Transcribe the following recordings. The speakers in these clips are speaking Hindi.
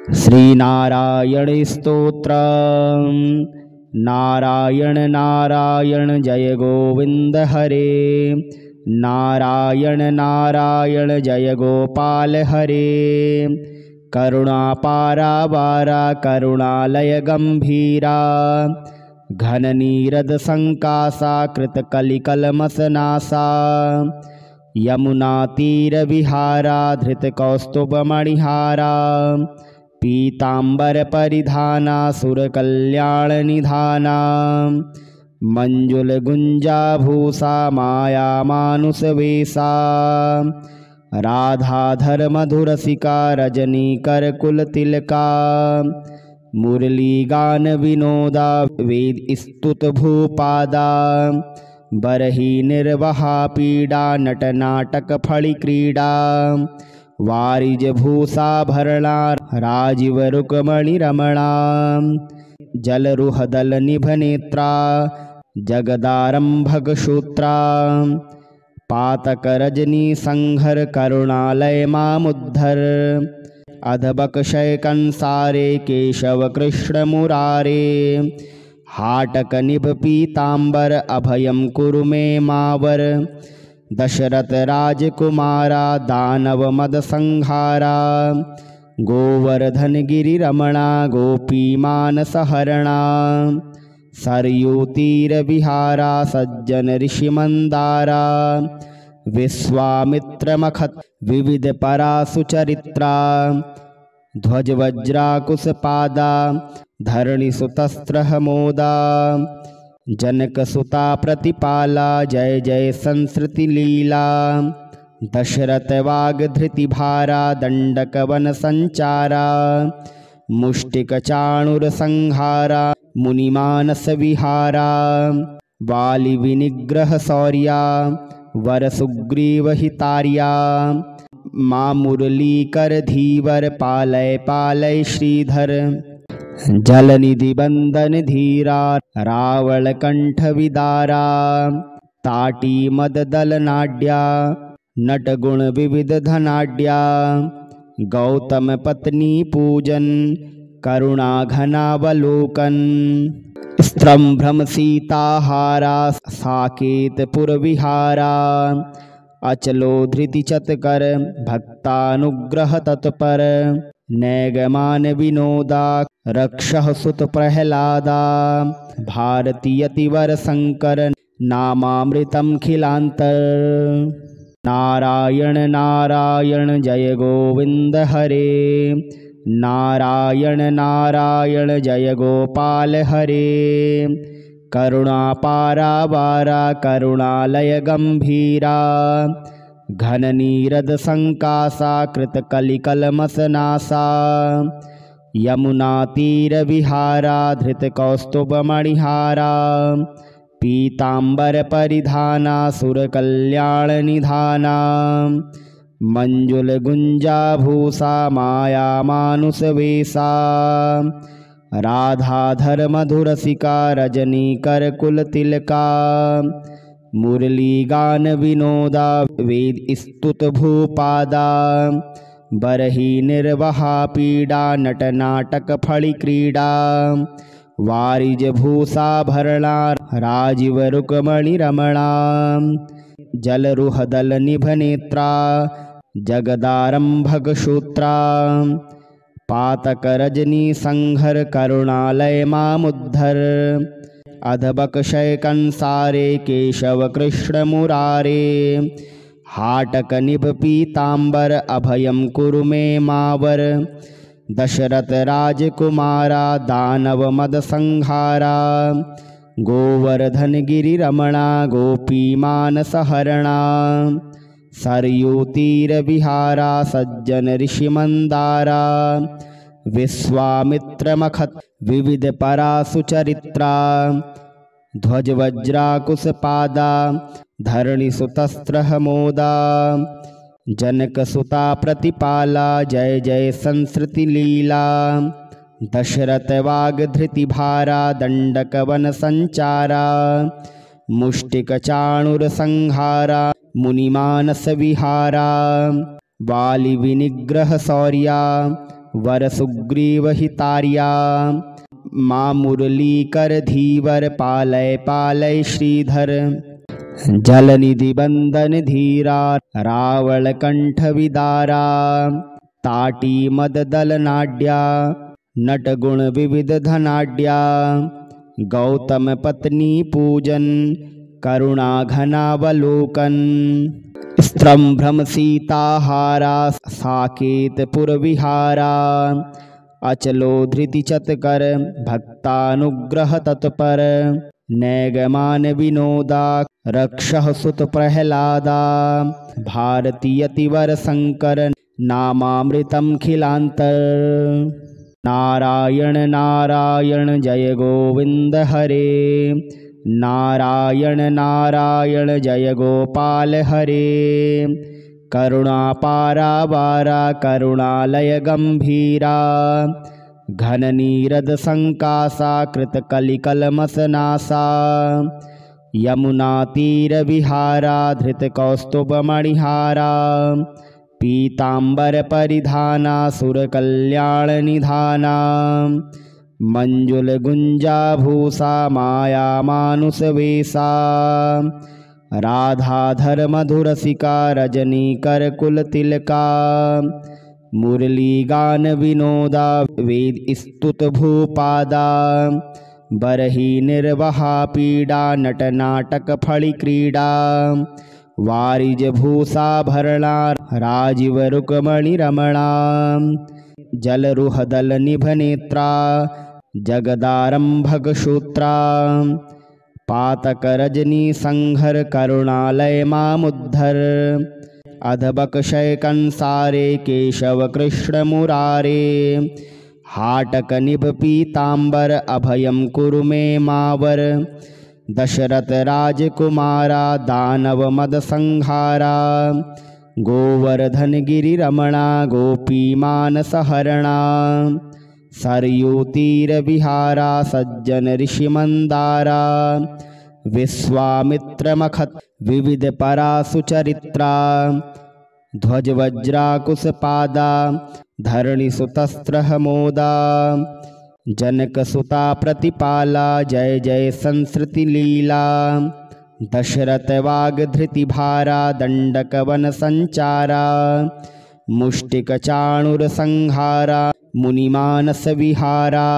श्रीनारायण स्तोत्र। नारायण नारायण जय गोविंद हरे। नारायण नारायण जय गोपाल हरे। करुणा पारावारा करुणालय गंभीरा। घन नीरद संकासा कृत कलिकलमसनासा। यमुना तीर विहारा धृत कौस्तुभ मणिहारा। पीतांबर परिधाना सुर कल्याण निधाना। मंजुल गुंजा भूषा माया मानुष वेशा। राधाधर मधुरसिका रजनी कर कुल तिलका। मुरली गान विनोदा वेद स्तुत भूपादा। बरही निर्वहा पीड़ा नट नाटक फणि क्रीड़ा। वारिज भूषा भरणा राजीव रुक्मणि रमणा। जलरुहदल निभ नेत्रा जगदारंभक सूत्रा। पातक रजनी संघर करुणालय मामुद्धर। अधबक शय कंसारे केशव कृष्ण मुरारे। हाटक निभ पीतांबर अभयम कुरु मे मावर। दशरथ राजकुमारा दानव मद संहारा। गोवर्धन गिरि रमणा गोपी मानस हरणा। सरयू तीर विहारा सज्जन ऋषि मंदारा। विश्वामित्र मखत विविध परासु चरित्रा। ध्वज वज्राकुश पादा धरणि सुतस्त्र मोदा। जनक सुता प्रतिपाला जय जय संस्कृति लीला। दशरथ वाग धृति भारा दंडक वन संचारा। मुष्टिक चाणुर संहारा मुनिमानस विहारा। वाली विनिग्रह शौर्या वर सुग्रीव हितार्या। माँ मुरली कर धीवर पालय पालय श्रीधर। जल निधि बंदन धीरा रावण कंठ विदारा। ताटी मद दल नाड्या नट गुण विविध धनाड्या। गौतम पत्नी पूजन करुणा घनावलोकन। स्त्रंभ्रम सीताहारा साकेत पुर विहारा। अचलो धृति चतकर भक्तानुग्रह तत्पर। नैगमान विनोदा रक्षः सुत प्रहलादा। भारती यतिवर शंकर नामामृतम खिलांतर। नारायण नारायण जय गोविंद हरे। नारायण नारायण जय गोपाल हरे। करुणा पारावारा करुणालय गंभीरा। घन नीरद संकासा कृत कलिकलमसनासा। यमुना तीर विहारा धृत कौस्तुभ मणिहारा। पीतांबर परिधाना सुर कल्याण निधाना। मंजुल गुंजा भूषा माया मानुष वेशा। राधाधर मधुरसिका रजनी कर कुल तिलका। मुरली गान विनोदा वेद स्तुत भूपादा। बरही निर्वहा पीड़ा नट नाटक फणि क्रीड़ा। वारिज भूषा भरणा राजीव रुक्मणि रमणा। जलरुहदल निभ नेत्रा जगदारंभक सूत्रा। पातक रजनी संघर करुणालय मामुद्धर। अधबक शय कंसारे केशव कृष्ण मुरारे। हाटक निभ पीतांबर अभयम कुरु मे मावर। दशरथ राजकुमारा दानव मद संहारा। गोवर्धन गिरि रमणा गोपी मानस हरणा। सरयू तीर विहारा सज्जन ऋषि मंदारा। विश्वामित्र मखत विविध परासु चरित्रा। ध्वज वज्राकुश पादा धरणि सुतस्त्र मोदा। जनक सुता प्रतिपाला जय जय संस्कृति लीला। दशरथ वाग धृति भारा दंडक वन संचारा। मुष्टिक चाणुर संहारा मुनिमानस विहारा। वाली विनिग्रह शौर्या वर सुग्रीवहितार्या मां मुरलीकर धीवर पालय पालय श्रीधर जलनिधि बंदन धीरा रावण कंठ विदारा ताटी मद दल नाड्या नट गुण विविध धनाड्या गौतम पत्नी पूजन करुणा घनावलोकन स्त्रम भ्रम सीताहारा साकेत पुर विहारा अचलो धृति चतकर भक्तानुग्रह तत्पर नैगमान विनोदा रक्षः सुत प्रहलादा भारतीयतिवर शंकर नामामृतम खिलांतर नारायण नारायण जय गोविंद हरे नारायण नारायण जय गोपाल हरे करुणा पारावारा करुणालय गंभीरा घन नीरद संकासा कृत कलिकलमसनासा यमुना तीर विहारा धृत कौस्तुभ मणिहारा पीतांबर परिधाना सुर कल्याण निधाना मंजुल गुंजा भूषा माया मानुष वेशा राधाधर मधुरसिका रजनी कर कुल तिलका मुरली गान विनोदा वेद स्तुत भूपादा बरही निर्वहा पीड़ा नट नाटक फणि क्रीड़ा वारिज भूषा भरणा राजीव रुक्मणि रमणा जलरुहदल निभ नेत्रा जगदारंभक सूत्रा पातक रजनी संघर करुणालय मामुद्धर अधबक शय कंसारे केशव कृष्ण मुरारे हाटक निभ पीतांबर अभयम कुरु मे मावर दशरथ राजकुमारा दानव मद संहारा गोवर्धन गिरि रमणा गोपी मानस हरणा सरयू तीर विहारा सज्जन ऋषि मंदारा विश्वामित्र मखत विविध परासु चरित्रा ध्वज वज्राकुश पादा धरणि सुतस्त्र मोदा जनक सुता प्रतिपाला जय जय संस्कृति लीला दशरथ वाग धृति भारा दंडक वन संचारा मुष्टिक चाणुर संहारा मुनिमानस विहारा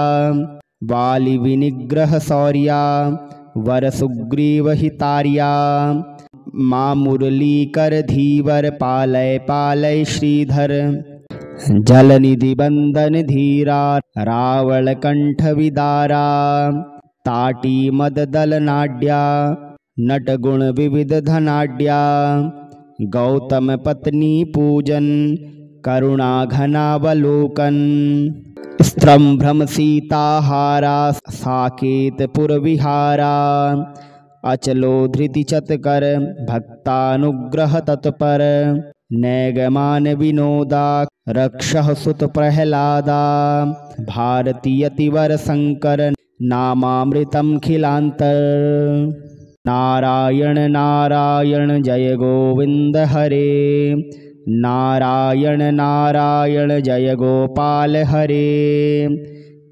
वाली विनिग्रह शौर्या वर सुग्रीव हितार्या मां मुरलीकर धीवर पालय पालय श्रीधर जलनिधि बंदन धीरा रावण कंठ विदारा ताटी मद दल नाड्या नट गुण विविध धनाड्या गौतम पत्नी पूजन करुणा घनावलोकन स्त्रम भ्रम सीताहारा साकेत पुर विहारा अचलो धृति चतकर भक्तानुग्रह तत्पर नैगमान विनोदा रक्षः सुत प्रहलादा भारतीयतिवर शंकर नामामृतम खिलांतर नारायण नारायण जय गोविंद हरे नारायण नारायण जय गोपाल हरे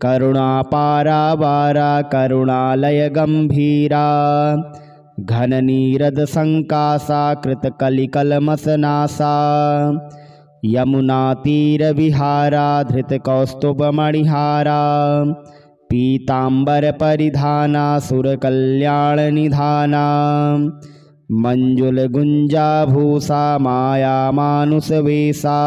करुणा पारावारा करुणालय गंभीरा घन नीरद संकासा कृत कलिकलमसनासा यमुना तीर विहारा धृत कौस्तुभ मणिहारा पीतांबर परिधाना सुर कल्याण निधाना मंजुल गुंजा भूषा माया मानुष वेशा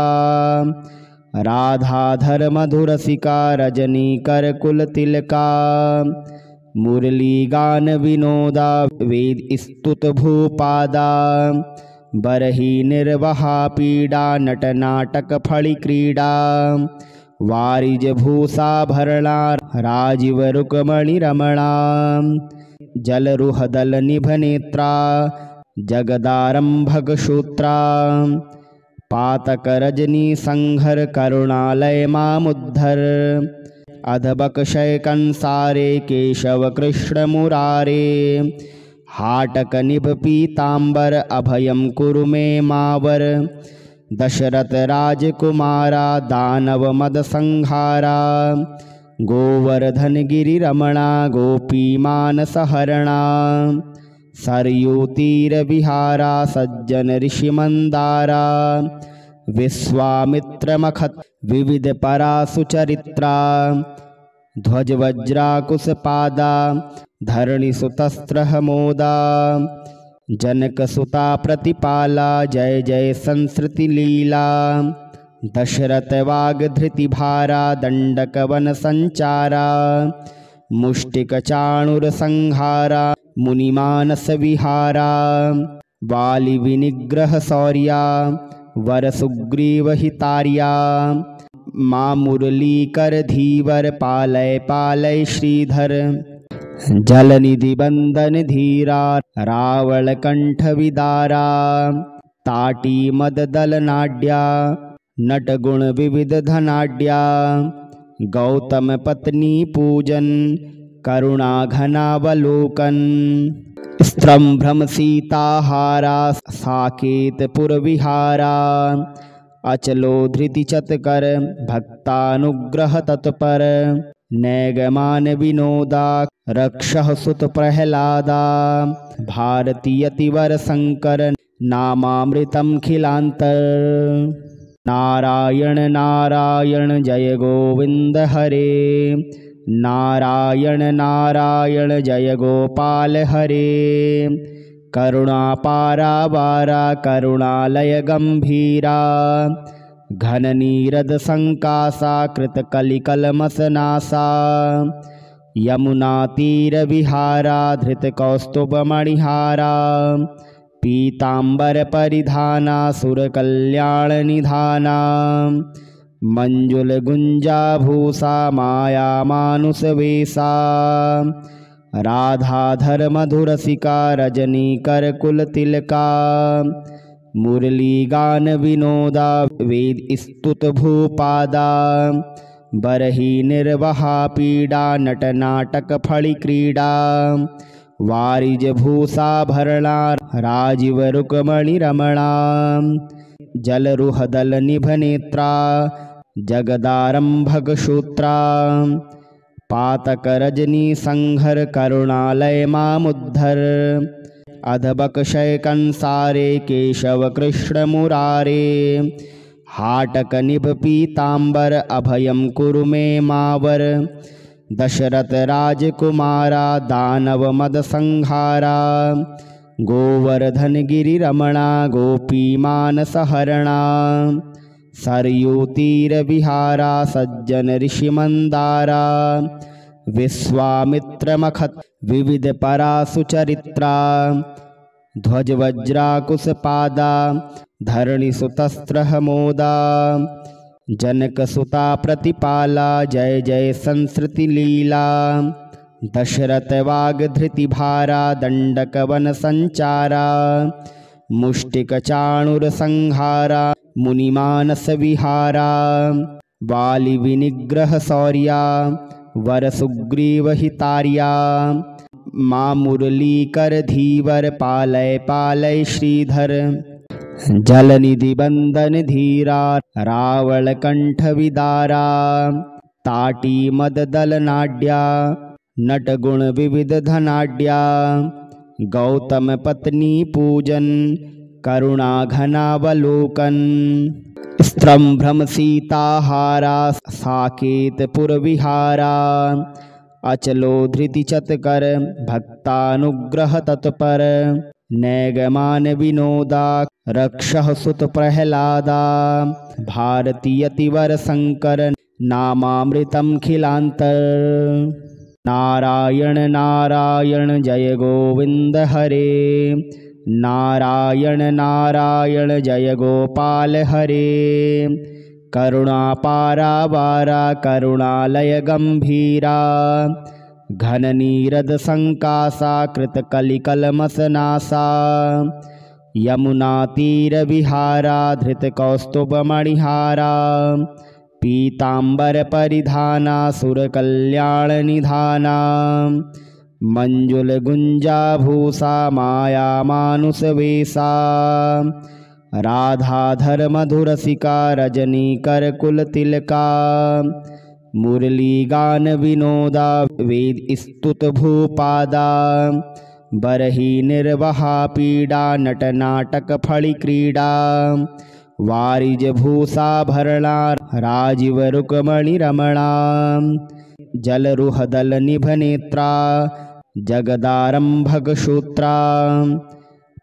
राधाधर मधुरसिका रजनी कर कुल तिलका मुरली गान विनोदा वेद स्तुत भूपादा बरही निर्वहा पीड़ा नट नाटक फणि क्रीड़ा वारिज भूषा भरणा राजीव रुक्मणि रमणा जलरुहदल निभ नेत्रा जगदारंभक सूत्रा पातक रजनी संघर करुणालय मामुद्धर अधबक शय कंसारे केशव कृष्ण मुरारे हाटक निभ पीतांबर अभयम कुरु मे मावर दशरथ राजकुमारा दानव मद संहारा गोवर्धन गिरि रमणा गोपी मानस हरणा सरयू तीर विहारा सज्जन ऋषि मंदारा विश्वामित्र मखत विविध परासु चरित्रा ध्वज वज्राकुश पादा धरणि सुतस्त्र मोदा जनक सुता प्रतिपाला जय जय संस्कृति लीला दशरथ वाग धृति भारा दंडक वन संचारा मुष्टिक चाणुर संहारा मुनिमानस विहारा वाली विनिग्रह शौर्या वर सुग्रीव हितार्या माँ मुरली कर धीवर पालय पालय श्रीधर जलनिधि बंदन धीरा रावण कंठ विदारा ताटी मद दल नाड्या नट गुण विविध धनाड्या गौतम पत्नी पूजन करुणा घनावलोकन स्त्रंभ्रम सीताहारा साकेत पुर विहारा अचलो धृति चतकर भक्तानुग्रह तत्पर नैगमान विनोदा रक्षः सुत प्रहलादा भारतीयतिवर शंकर नामामृतम खिलांतर नारायण नारायण जय गोविंद हरे नारायण नारायण जय गोपाल हरे करुणा पारावारा करुणालय गंभीरा घन नीरद संकासा कृत कलिकलमसनासा यमुना तीर विहारा धृत कौस्तुभ मणिहारा पीतांबर परिधाना सुर कल्याण निधाना मंजुल गुंजा भूषा माया मानुष वेशा राधाधर मधुरसिका रजनी कर कुल तिलका मुरली गान विनोदा वेद स्तुत भूपादा बरही निर्वहा पीड़ा नट नाटक फणि क्रीड़ा वारिज भूषा भरणा राजीव रुक्मणि रमणा जलरुहदल निभ नेत्रा जगदारंभक सूत्रा पातक रजनी संघर करुणालय मामुद्धर अधबक शय कंसारे केशव कृष्ण मुरारे हाटक निभ पीतांबर अभयम कुरु मे मावर दशरथ राजकुमारा दानव मद संहारा गोवर्धन गिरि रमणा गोपी मानस हरणा सरयू तीर विहारा सज्जन ऋषि मंदारा विश्वामित्र मखत विविध परासु चरित्रा ध्वज वज्राकुश पादा धरणि सुतस्त्र मोदा जनक सुता प्रतिपाला जय जय संस्कृति लीला दशरथ वाग धृति भारा दंडक वन संचारा मुष्टिक चाणुर संहारा मुनिमानस विहारा वाली विनिग्रह शौर्या वर सुग्रीव हितार्या माँ मुरली कर धीवर पालय पालय श्रीधर जलनिधि बंदन धीरा रावण कंठ विदारा ताटी मद दल नाड्या नट गुण विविध धनाड्या गौतम पत्नी पूजन करुणा घनावलोकन स्त्रंभ्रम सीताहारा साकेत पुर विहारा अचलो धृति चतकर भक्तानुग्रह तत्पर नैगमान विनोदा रक्षः सुत प्रहलादा भारतीयतिवर शंकर नामामृतम खिलांतर नारायण नारायण जय गोविंद हरे नारायण नारायण जय गोपाल हरे करुणा पारावारा करुणालय गंभीरा घन नीरद संकासा कृत कलिकलमसनासा यमुना तीर विहारा धृत कौस्तुभ मणिहारा पीतांबर परिधाना सुर कल्याण निधाना मंजुल गुंजा भूषा माया मानुष वेशा राधाधर मधुरसिका रजनी कर कुल तिलका मुरली गान विनोदा वेद स्तुत भूपादा बरही निर्वहा पीड़ा नट नाटक फणि क्रीड़ा वारिज भूषा भरणा राजीव रुक्मणि रमणा जलरुहदल निभ नेत्रा जगदारंभक सूत्रा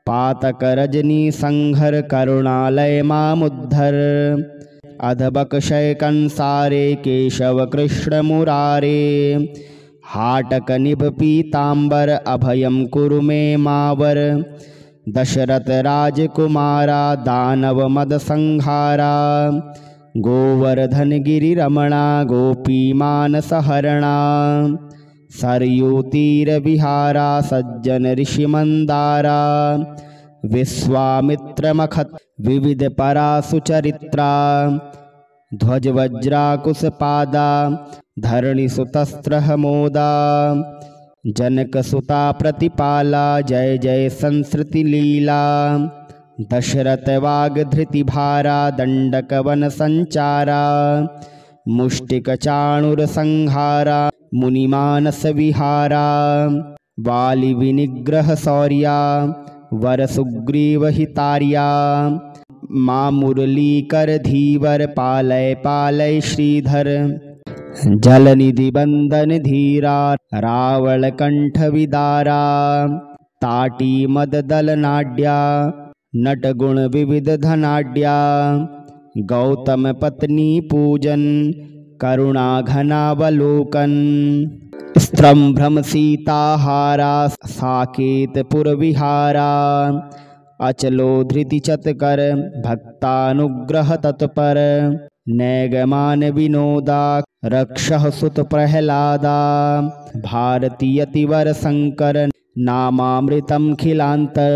पातक रजनी संघर करुणालय मामुद्धर अधबक शय कंसारे केशव कृष्ण मुरारे हाटक निभ पीतांबर अभयम कुरु मे मावर दशरथ राजकुमारा दानव मद संहारा गोवर्धन गिरि रमणा गोपी मानस हरणा सरयू तीर विहारा सज्जन ऋषि मंदारा विश्वामित्र मखत विविध परा सुचरित्रा ध्वज वज्राकुश पादा धरणि सुतस्त्र मोदा जनक सुता प्रतिपाला जय जय संस्कृति लीला दशरथ वाग धृति भारा दंडक वन संचारा मुष्टिक चाणुर संहारा मुनिमानस विहारा वाली विनिग्रह शौर्या वर सुग्रीव हितार्या माँ मुरली कर धीवर पालय पालय श्रीधर जलनिधि बंदन धीरा रावण कंठ विदारा ताटी मद दल नाड्या नट गुण विविध धनाड्या गौतम पत्नी पूजन करुणा घनावलोकन स्त्रंभ्रम सीताहारा साकेत पुर विहारा अचलो धृति चतकर भक्तानुग्रह तत्पर नैगमान विनोदा रक्षः सुत प्रहलादा भारतीयतिवर शंकर नामामृतम खिलांतर।